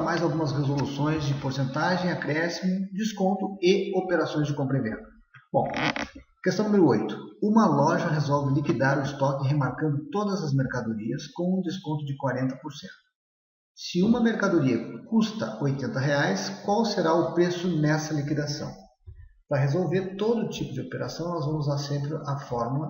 mais algumas resoluções de porcentagem, acréscimo, desconto e operações de compra e venda. Bom, questão número 8. Uma loja resolve liquidar o estoque remarcando todas as mercadorias com um desconto de 40%. Se uma mercadoria custa R$ 80, qual será o preço nessa liquidação? Para resolver todo tipo de operação, nós vamos usar sempre a fórmula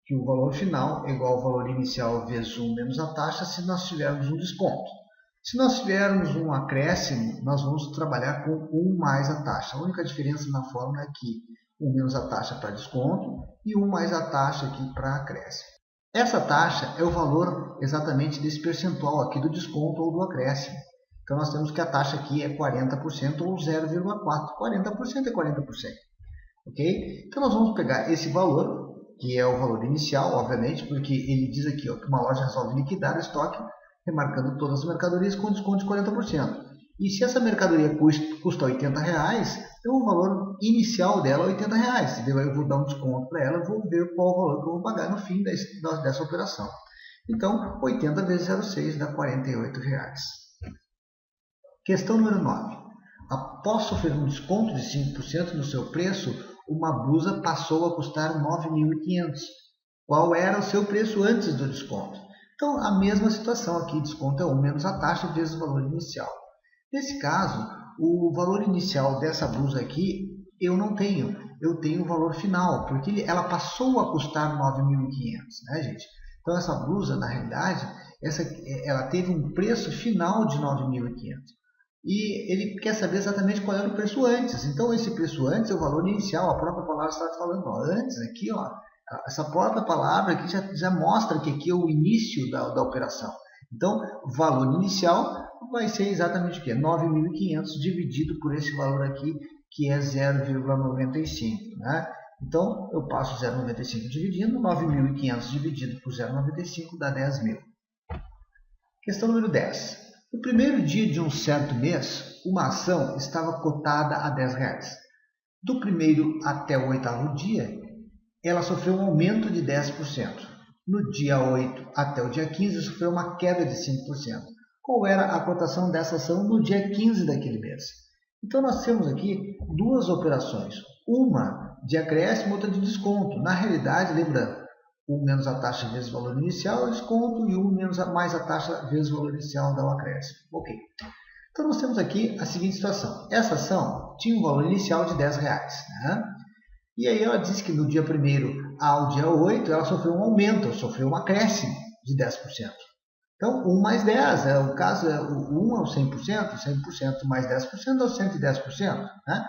que o valor final é igual ao valor inicial vezes 1 menos a taxa se nós tivermos um desconto. Se nós tivermos um acréscimo, nós vamos trabalhar com 1 mais a taxa. A única diferença na fórmula é que 1 menos a taxa para desconto e 1 mais a taxa aqui para acréscimo. Essa taxa é o valor exatamente desse percentual aqui do desconto ou do acréscimo. Então nós temos que a taxa aqui é 40% ou 0,4. 40% é 40%. Ok? Então nós vamos pegar esse valor, que é o valor inicial, obviamente, porque ele diz aqui ó, que uma loja resolve liquidar o estoque, remarcando todas as mercadorias com desconto de 40%. E se essa mercadoria custa R$ 80, então o valor inicial dela é R$ 80. Eu vou dar um desconto para ela, vou ver qual o valor que eu vou pagar no fim dessa operação. Então, 80 vezes 0,6 dá R$ 48. Questão número 9. Após sofrer um desconto de 5% no seu preço, uma blusa passou a custar R$ 9.500. Qual era o seu preço antes do desconto? Então, a mesma situação aqui, desconto é 1 menos a taxa vezes o valor inicial. Nesse caso, o valor inicial dessa blusa aqui, eu não tenho. Eu tenho o valor final, porque ela passou a custar 9.500, né, gente? Então, essa blusa, na realidade, ela teve um preço final de 9.500. E ele quer saber exatamente qual era o preço antes. Então, esse preço antes é o valor inicial, a própria palavra está falando. Ó, antes, aqui, ó, essa própria palavra aqui já mostra que aqui é o início da operação. Então, o valor inicial vai ser exatamente o quê? 9.500 dividido por esse valor aqui, que é 0,95. Né? Então, eu passo 0,95 dividindo, 9.500 dividido por 0,95 dá 10.000. Questão número 10. No primeiro dia de um certo mês, uma ação estava cotada a R$10. Do primeiro até o 8º dia, ela sofreu um aumento de 10%. No dia 8 até o dia 15, sofreu uma queda de 5%. Qual era a cotação dessa ação no dia 15 daquele mês? Então, nós temos aqui duas operações. Uma de acréscimo, outra de desconto. Na realidade, lembrando, 1 menos a taxa vezes o valor inicial é o desconto e 1 menos mais a taxa vezes o valor inicial dá o acréscimo. Ok. Então, nós temos aqui a seguinte situação. Essa ação tinha um valor inicial de R$10. Né? E aí ela diz que no dia 1º ao dia 8 ela sofreu um aumento, sofreu um acréscimo de 10%. Então, 1 mais 10, o caso é o 1 é o 100%, 100% mais 10% é o 110%. Né?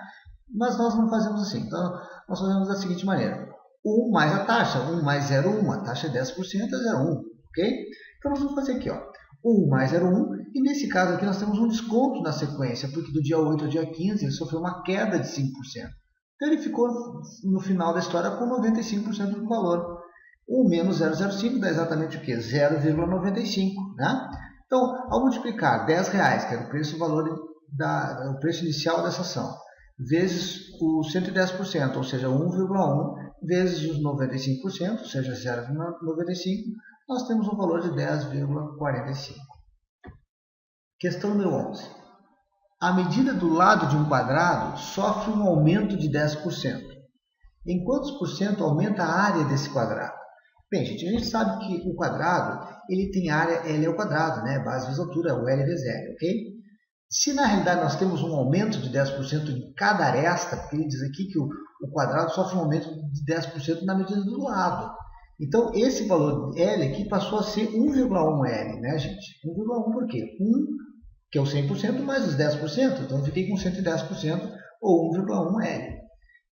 Mas nós não fazemos assim. Então, nós fazemos da seguinte maneira. 1 mais a taxa, 1 mais 0,1, a taxa é 10%, é 0,1. Ok? Então, nós vamos fazer aqui. Ó, 1 mais 0,1, e nesse caso aqui nós temos um desconto na sequência, porque do dia 8 ao dia 15 ele sofreu uma queda de 5%. Então, ele ficou no final da história com 95% do valor. 1 menos 0,05 dá exatamente o quê? 0,95. Né? Então, ao multiplicar R$10, que era o preço inicial dessa ação, vezes o 110%, ou seja, 1,1, vezes os 95%, ou seja, 0,95, nós temos um valor de 10,45. Questão número 11. A medida do lado de um quadrado sofre um aumento de 10%. Em quantos por cento aumenta a área desse quadrado? Bem, gente, a gente sabe que o quadrado ele tem área L ao quadrado, né? Base vezes altura, o L vezes L, ok? Se na realidade nós temos um aumento de 10% em cada aresta, porque ele diz aqui que o quadrado sofre um aumento de 10% na medida do lado. Então, esse valor L aqui passou a ser 1,1 L, né, gente? 1,1 por quê? 1, que é o 100%, mais os 10%. Então, eu fiquei com 110% ou 1,1 L.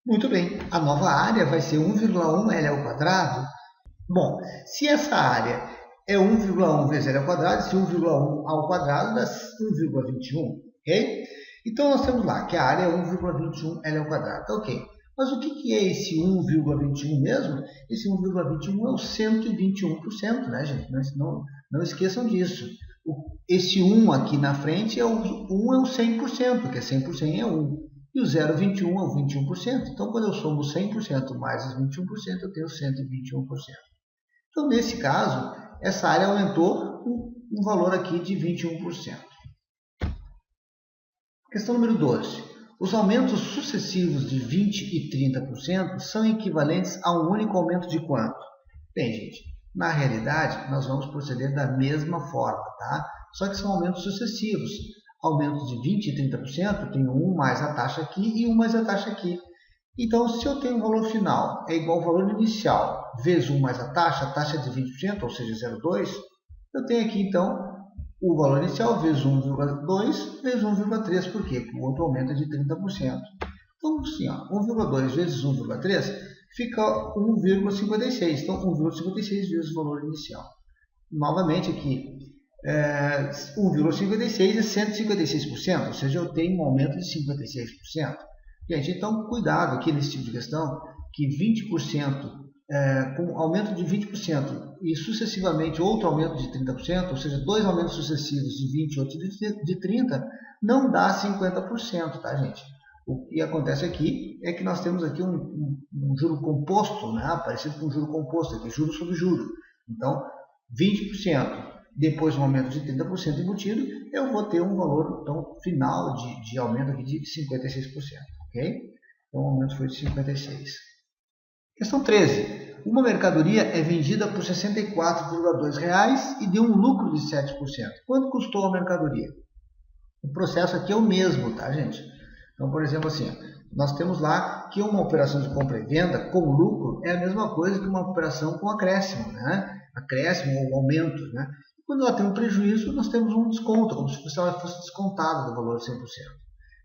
Muito bem, a nova área vai ser 1,1 L ao quadrado. Bom, se essa área é 1,1 vezes L ao quadrado, esse 1,1 ao quadrado dá 1,21, ok? Então, nós temos lá que a área é 1,21 L ao quadrado, ok? Mas o que é esse 1,21 mesmo? Esse 1,21 é o 121%, né, gente? Não esqueçam disso. Esse 1 aqui na frente, 1 é o 100%, porque 100% é 1. E o 0,21 é o 21%. Então, quando eu somo 100% mais os 21%, eu tenho 121%. Então, nesse caso, essa área aumentou um valor aqui de 21%. Questão número 12. Os aumentos sucessivos de 20% e 30% são equivalentes a um único aumento de quanto? Bem, gente, na realidade, nós vamos proceder da mesma forma, tá? Só que são aumentos sucessivos. Aumentos de 20% e 30%, tenho um mais a taxa aqui e um mais a taxa aqui. Então, se eu tenho um valor final é igual ao valor inicial vezes 1 mais a taxa de 20%, ou seja, 0,2, eu tenho aqui, então, o valor inicial vezes 1,2 vezes 1,3. Por quê? Porque o outro aumento é de 30%. Então, assim, 1,2 vezes 1,3 fica 1,56. Então, 1,56 vezes o valor inicial. Novamente aqui, 1,56 é 156%, ou seja, eu tenho um aumento de 56%. Gente, então cuidado aqui nesse tipo de questão, que 20%, com aumento de 20% e sucessivamente outro aumento de 30%, ou seja, dois aumentos sucessivos de 20 e outro de 30%, não dá 50%, tá, gente? O que acontece aqui é que nós temos aqui um juro composto, né? Parecido com um juro composto, aqui, juro sobre juro. Então, 20%. Depois um aumento de 30% embutido, eu vou ter um valor então, final de aumento aqui de 56%. Ok? Então o aumento foi de 56%. Questão 13. Uma mercadoria é vendida por R$ 64,2 e deu um lucro de 7%. Quanto custou a mercadoria? O processo aqui é o mesmo, tá, gente? Então, por exemplo, assim, nós temos lá que uma operação de compra e venda com lucro é a mesma coisa que uma operação com acréscimo, né? Acréscimo ou aumento, né? Quando ela tem um prejuízo, nós temos um desconto, como se ela fosse descontada do valor de 100%.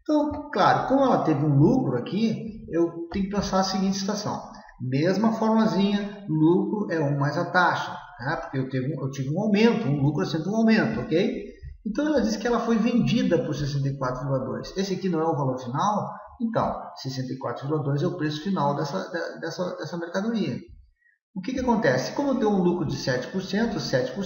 Então, claro, como ela teve um lucro aqui, eu tenho que pensar a seguinte situação. Mesma formazinha, lucro é 1 mais a taxa, né? Porque eu tive um aumento, um lucro é sempre um aumento, ok? Então, ela diz que ela foi vendida por 64,2. Esse aqui não é o valor final? Então, 64,2 é o preço final dessa mercadoria. O que acontece? Como eu tenho um lucro de 7% é 7 por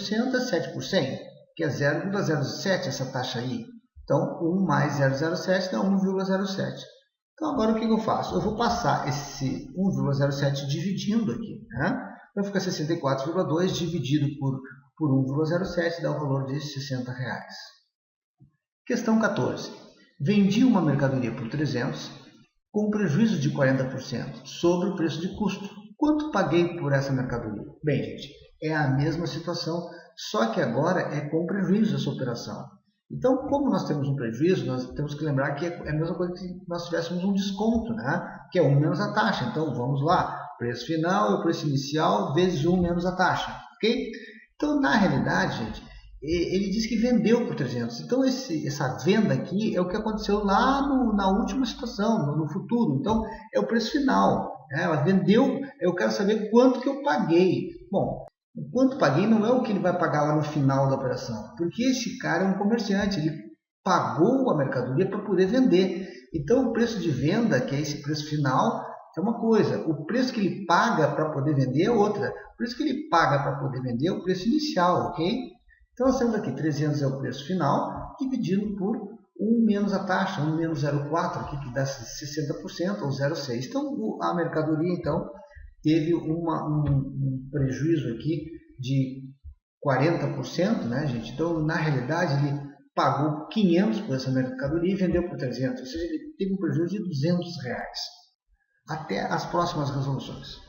100, que é 0,07 essa taxa aí. Então, 1 mais 0,07 dá 1,07. Então, agora o que eu faço? Eu vou passar esse 1,07 dividindo aqui, né? Então, fica 64,2 dividido por 1,07 dá o valor de R$ 60. Questão 14. Vendi uma mercadoria por 300 com prejuízo de 40% sobre o preço de custo. Quanto paguei por essa mercadoria? Bem, gente, é a mesma situação, só que agora é com prejuízo essa operação. Então, como nós temos um prejuízo, nós temos que lembrar que é a mesma coisa que nós tivéssemos um desconto, né? Que é 1 menos a taxa. Então, vamos lá, preço final é o preço inicial vezes 1 menos a taxa, ok? Então, na realidade, gente, ele diz que vendeu por 300. Então, essa venda aqui é o que aconteceu lá na última situação, no futuro. Então, é o preço final. Ela vendeu, eu quero saber quanto que eu paguei. Bom, o quanto paguei não é o que ele vai pagar lá no final da operação, porque esse cara é um comerciante, ele pagou a mercadoria para poder vender. Então, o preço de venda, que é esse preço final, é uma coisa. O preço que ele paga para poder vender é outra. O preço que ele paga para poder vender é o preço inicial, ok? Então, nós temos aqui 300 é o preço final, dividido por 1 menos a taxa, 1 menos 0,4, aqui que dá 60%, ou 0,6. Então, a mercadoria, então, teve um prejuízo aqui de 40%, né, gente? Então, na realidade, ele pagou 500 por essa mercadoria e vendeu por 300, ou seja, ele teve um prejuízo de R$ 200. Até as próximas resoluções.